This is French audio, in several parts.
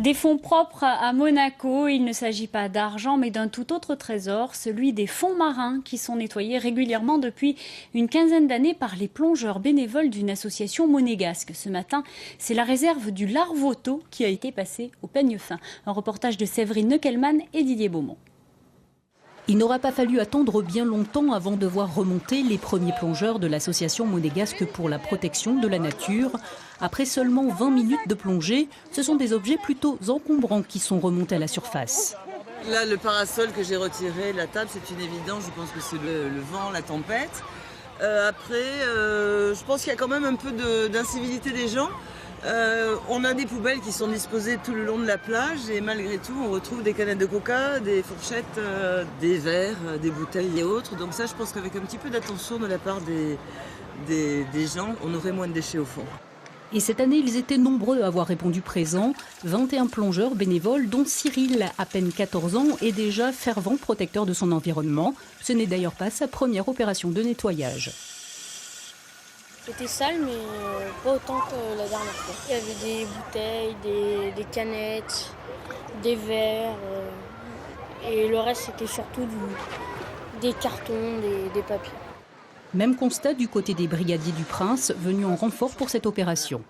Des fonds propres à Monaco, il ne s'agit pas d'argent mais d'un tout autre trésor, celui des fonds marins qui sont nettoyés régulièrement depuis une quinzaine d'années par les plongeurs bénévoles d'une association monégasque. Ce matin, c'est la réserve du Larvoto qui a été passée au peigne fin. Un reportage de Séverine Neukelman et Didier Beaumont. Il n'aura pas fallu attendre bien longtemps avant de voir remonter les premiers plongeurs de l'association monégasque pour la protection de la nature. Après seulement 20 minutes de plongée, ce sont des objets plutôt encombrants qui sont remontés à la surface. Là, le parasol que j'ai retiré, la table, c'est une évidence. Je pense que c'est le vent, la tempête. Je pense qu'il y a quand même un peu d'incivilité des gens. On a des poubelles qui sont disposées tout le long de la plage et malgré tout on retrouve des canettes de coca, des fourchettes, des verres, des bouteilles et autres. Donc ça, je pense qu'avec un petit peu d'attention de la part des gens, on aurait moins de déchets au fond. Et cette année, ils étaient nombreux à avoir répondu présent. 21 plongeurs bénévoles, dont Cyril, à peine 14 ans, est déjà fervent protecteur de son environnement. Ce n'est d'ailleurs pas sa première opération de nettoyage. C'était sale, mais pas autant que la dernière fois. Il y avait des bouteilles, des canettes, des verres, et le reste c'était surtout des cartons, des papiers. Même constat du côté des brigadiers du Prince, venus en renfort pour cette opération.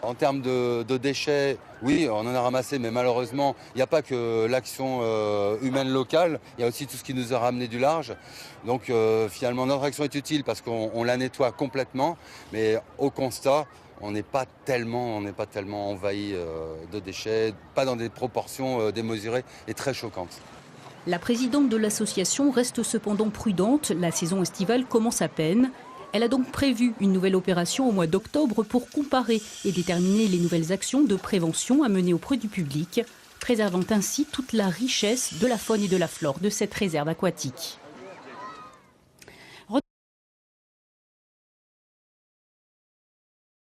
En termes de déchets, oui, on en a ramassé, mais malheureusement, il n'y a pas que l'action humaine locale, il y a aussi tout ce qui nous a ramené du large. Donc finalement, notre action est utile parce qu'on la nettoie complètement, mais au constat, on n'est pas tellement envahi de déchets, pas dans des proportions démesurées et très choquantes. La présidente de l'association reste cependant prudente, la saison estivale commence à peine. Elle a donc prévu une nouvelle opération au mois d'octobre pour comparer et déterminer les nouvelles actions de prévention à mener auprès du public, préservant ainsi toute la richesse de la faune et de la flore de cette réserve aquatique.